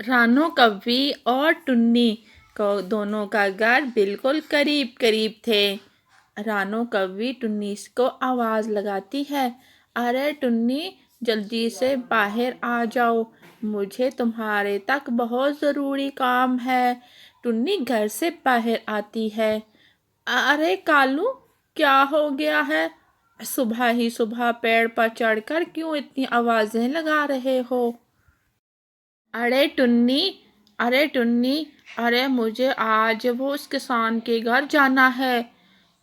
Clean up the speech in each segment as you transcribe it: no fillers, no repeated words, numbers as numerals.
رانو کبی اور ٹنی کو دونوں کا گھر بالکل قریب قریب تھے۔ رانو کبی ٹنی کو آواز لگاتی ہے، ارے ٹنی جلدی سے باہر آ جاؤ، مجھے تمہارے تک بہت ضروری کام ہے۔ ٹنی گھر سے باہر آتی ہے۔ ارے کالو، کیا ہو گیا ہے؟ صبح ہی صبح پیڑ پر چڑھ کر کیوں اتنی آوازیں لگا رہے ہو؟ ارے ٹنی، ارے مجھے آج وہ اس کسان کے گھر جانا ہے۔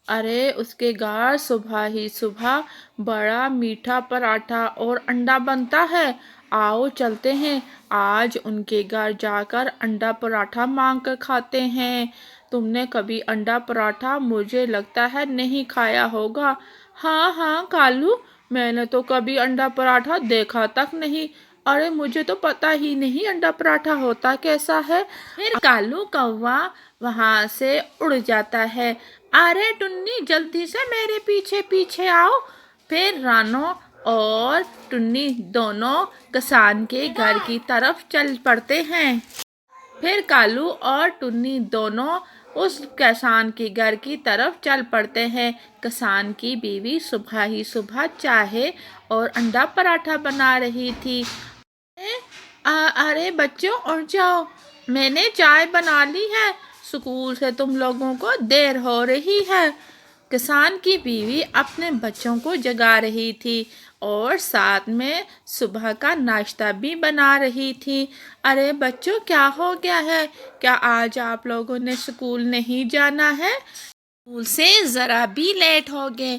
ارے اس کے گھر صبح ہی صبح بڑا میٹھا پراٹھا اور انڈا بنتا ہے، آؤ چلتے ہیں، آج ان کے گھر جا کر انڈا پراٹھا مانگ کر کھاتے ہیں۔ تم نے کبھی انڈا پراٹھا مجھے لگتا ہے نہیں کھایا ہوگا۔ ہاں کالو، میں نے تو کبھی انڈا پراٹھا دیکھا تک نہیں، ارے مجھے تو پتہ ہی نہیں انڈا پراٹھا ہوتا کیسا ہے۔ پھر کالو کوا وہاں سے اڑ جاتا ہے۔ ارے ٹنی جلدی سے میرے پیچھے پیچھے آؤ۔ پھر رانو اور ٹنی دونوں کسان کے گھر کی طرف چل پڑتے ہیں۔ پھر کالو اور ٹنی دونوں اس کسان کے گھر کی طرف چل پڑتے ہیں۔ کسان کی بیوی صبح ہی صبح چائے اور انڈا پراٹھا بنا رہی تھی۔ ارے بچوں اٹھ جاؤ، میں نے چائے بنا لی ہے، اسکول سے تم لوگوں کو دیر ہو رہی ہے۔ کسان کی بیوی اپنے بچوں کو جگا رہی تھی اور ساتھ میں صبح کا ناشتہ بھی بنا رہی تھی۔ ارے بچوں، کیا ہو گیا ہے؟ کیا آج آپ لوگوں نے اسکول نہیں جانا ہے؟ اسکول سے ذرا بھی لیٹ ہو گئے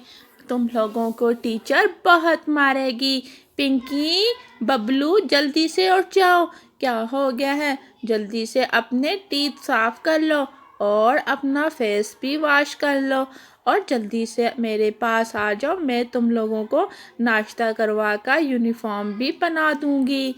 تم لوگوں کو ٹیچر بہت مارے گی۔ پنکی، ببلو جلدی سے اٹھ جاؤ، کیا ہو گیا ہے؟ جلدی سے اپنے ٹیتھ صاف کر لو اور اپنا فیس بھی واش کر لو اور جلدی سے میرے پاس آ جاؤ، میں تم لوگوں کو ناشتہ کروا کر یونیفارم بھی بنا دوں گی۔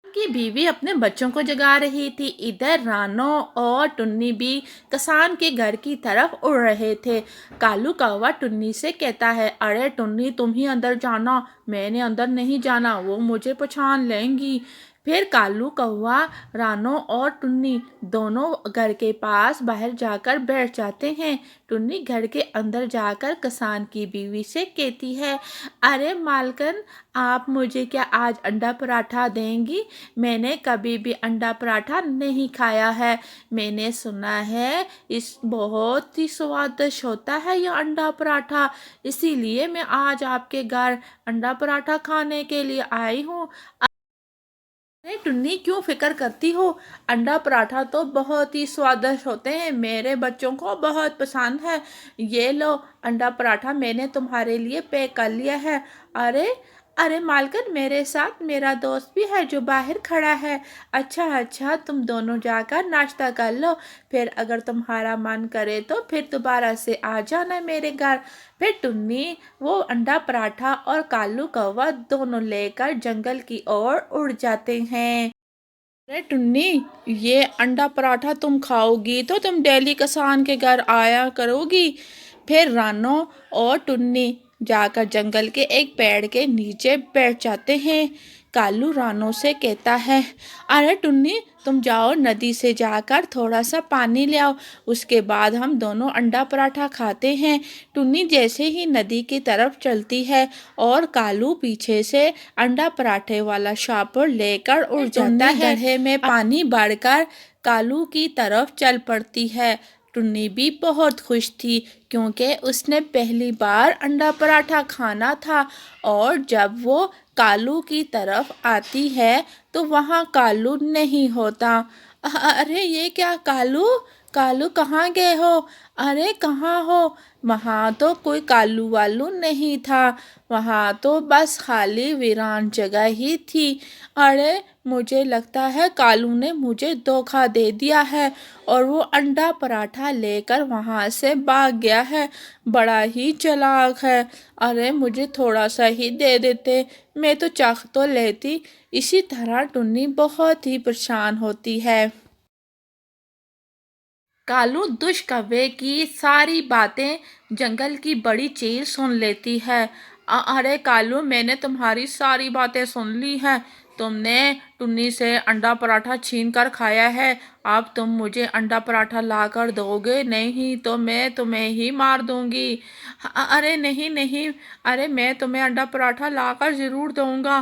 کی بیوی اپنے بچوں کو جگا رہی تھی، ادھر رانو اور ٹنی بھی کسان کے گھر کی طرف اڑ رہے تھے۔ کالو کوا ٹنی سے کہتا ہے، ارے ٹنی تم ہی اندر جانا، میں نے اندر نہیں جانا، وہ مجھے پہچان لیں گی۔ پھر کالو کوا، رانو اور ٹنی دونوں گھر کے پاس باہر جا کر بیٹھ جاتے ہیں۔ ٹنی گھر کے اندر جا کر کسان کی بیوی سے کہتی ہے، ارے مالکن، آپ مجھے کیا آج انڈا پراٹھا دیں گی؟ میں نے کبھی بھی انڈا پراٹھا نہیں کھایا ہے، میں نے سنا ہے اس بہت ہی سوادش ہوتا ہے یہ انڈا پراٹھا، اسی لیے میں آج آپ کے گھر انڈا پراٹھا کھانے کے لیے آئی ہوں۔ ارے ٹنی، کیوں فکر کرتی ہو؟ انڈا پراٹھا تو بہت ہی سوادش ہوتے ہیں، میرے بچوں کو بہت پسند ہے، یہ لو انڈا پراٹھا میں نے تمہارے لیے پیک کر لیا ہے۔ ارے مالکن، میرے ساتھ میرا دوست بھی ہے جو باہر کھڑا ہے۔ اچھا تم دونوں جا کر ناشتہ کر لو، پھر اگر تمہارا من کرے تو پھر دوبارہ سے آ جانا میرے گھر۔ پھر ٹنی وہ انڈا پراٹھا اور کالو کوا دونوں لے کر جنگل کی اور اڑ جاتے ہیں۔ ارے ٹنی، یہ انڈا پراٹھا تم کھاؤ گی تو تم ڈیلی کسان کے گھر آیا کرو گی۔ پھر رانو اور ٹنی جا کر جنگل کے ایک پیڑ کے نیچے بیٹھ جاتے ہیں۔ کالو رانو سے کہتا ہے، ارے ٹنی تم جاؤ ندی سے جا کر تھوڑا سا پانی لے آؤ، اس کے بعد ہم دونوں انڈا پراٹھا کھاتے ہیں۔ ٹنی جیسے ہی ندی کی طرف چلتی ہے اور کالو پیچھے سے انڈا پراٹھے والا شاپر لے کر اڑ جاتا ہے۔ گڑھے میں پانی بھر کر کالو کی طرف چل پڑتی ہے۔ ٹنی بھی بہت خوش تھی کیونکہ اس نے پہلی بار انڈا پراٹھا کھانا تھا، اور جب وہ کالو کی طرف آتی ہے تو وہاں کالو نہیں ہوتا۔ ارے یہ کیا کالو کہاں گئے ہو؟ ارے کہاں ہو؟ وہاں تو کوئی کالو والو نہیں تھا، وہاں تو بس خالی ویران جگہ ہی تھی۔ ارے مجھے لگتا ہے کالو نے مجھے دھوکہ دے دیا ہے اور وہ انڈا پراٹھا لے کر وہاں سے بھاگ گیا ہے، بڑا ہی چالاک ہے۔ ارے مجھے تھوڑا سا ہی دے دیتے، میں تو چکھ تو لیتی۔ اسی طرح ٹنی بہت ہی پریشان ہوتی ہے۔ کالو دش کوے کی ساری باتیں جنگل کی بڑی چیل سن لیتی ہے۔ ارے کالو، میں نے تمہاری ساری باتیں سن لی ہیں، تم نے ٹنی سے انڈا پراٹھا چھین کر کھایا ہے، اب تم مجھے انڈا پراٹھا لا کر دو گے؟ نہیں تو میں تمہیں ہی مار دوں گی۔ ارے نہیں نہیں، ارے میں تمہیں انڈا پراٹھا لا کر ضرور دوں گا۔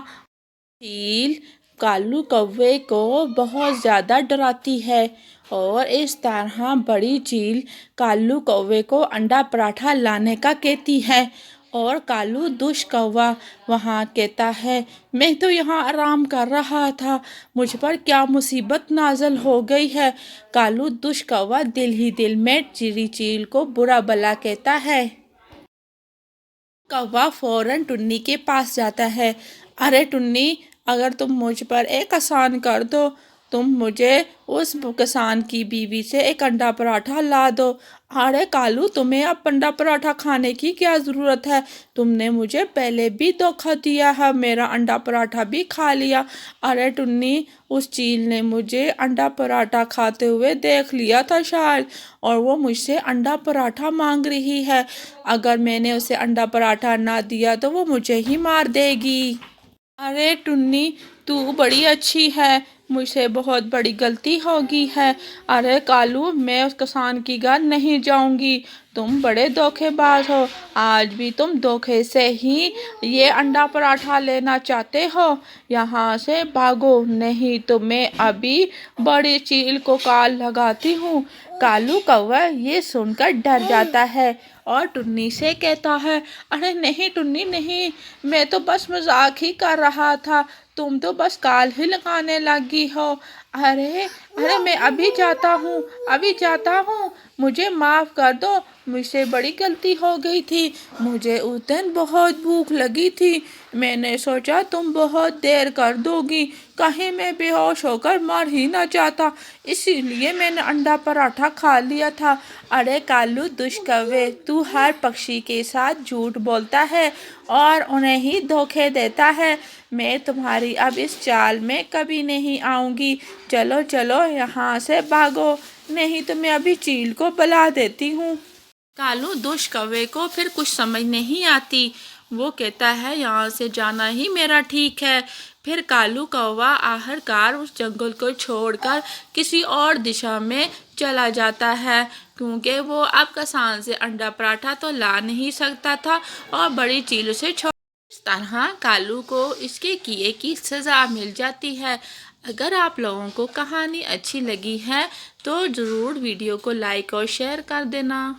چیل کالو کوے کو بہت زیادہ ڈراتی ہے اور اس طرح بڑی چیل کالو کوے کو انڈا پراٹھا لانے کا کہتی ہے، اور کالو دش کوا وہاں کہتا ہے میں تو یہاں آرام کر رہا تھا، مجھ پر کیا مصیبت نازل ہو گئی ہے۔ کالو دش کوا دل ہی دل میں چیری چیل کو برا بھلا کہتا ہے۔ کوا فوراً ٹنی کے پاس جاتا ہے۔ ارے ٹنی، اگر تم مجھ پر ایک احسان کر دو، تم مجھے اس کسان کی بیوی سے ایک انڈا پراٹھا لا دو۔ ارے کالو، تمہیں اب انڈا پراٹھا کھانے کی کیا ضرورت ہے؟ تم نے مجھے پہلے بھی دھوکہ دیا ہے، میرا انڈا پراٹھا بھی کھا لیا۔ ارے ٹنی، اس چیل نے مجھے انڈا پراٹھا کھاتے ہوئے دیکھ لیا تھا شاید، اور وہ مجھ سے انڈا پراٹھا مانگ رہی ہے۔ اگر میں نے اسے انڈا پراٹھا نہ دیا تو وہ مجھے ہی مار دے گی۔ ارے ٹنی، تو بڑی اچھی ہے، مجھ سے بہت بڑی غلطی ہو گئی ہے۔ ارے کالو، میں اس کسان کی گھر نہیں جاؤں گی، تم بڑے دھوکے باز ہو، آج بھی تم دھوکے سے ہی یہ انڈا پراٹھا لینا چاہتے ہو۔ یہاں سے بھاگو، نہیں تو میں ابھی بڑی چیل کو کال لگاتی ہوں۔ کالو کوا یہ سن کر ڈر جاتا ہے اور ٹنی سے کہتا ہے ارے نہیں ٹنی نہیں، میں تو بس مذاق ہی کر رہا تھا، تم تو بس کال ہی لگانے لگی ہو۔ ارے میں ابھی جاتا ہوں، مجھے معاف کر دو، مجھ سے بڑی غلطی ہو گئی تھی، مجھے اس دن بہت بھوک لگی تھی، میں نے سوچا تم بہت دیر کر دو گی، کہیں میں بے ہوش ہو کر مر ہی نہ جاتا، اسی لیے میں نے انڈا پراٹھا کھا لیا تھا۔ ارے کالو دش کوے، تو ہر پکشی کے ساتھ جھوٹ بولتا ہے اور انہیں ہی دھوکے دیتا ہے، میں تمہاری اب اس چال میں کبھی نہیں آؤں گی، چلو چلو یہاں سے بھاگو، نہیں تو میں ابھی چیل کو بلا دیتی ہوں۔ کالو دش کوے کو پھر کچھ سمجھ نہیں آتی، وہ کہتا ہے یہاں سے جانا ہی میرا ٹھیک ہے۔ پھر کالو کوا آخرکار اس جنگل کو چھوڑ کر کسی اور دشا میں چلا جاتا ہے، کیونکہ وہ اب کسان سے انڈا پراٹھا تو لا نہیں سکتا تھا اور بڑی چیل اسے چھوڑ۔ اس طرح کالو کو اس کے کیے کی سزا مل جاتی ہے۔ اگر آپ لوگوں کو کہانی اچھی لگی ہے تو ضرور ویڈیو کو لائک اور شیئر کر دینا۔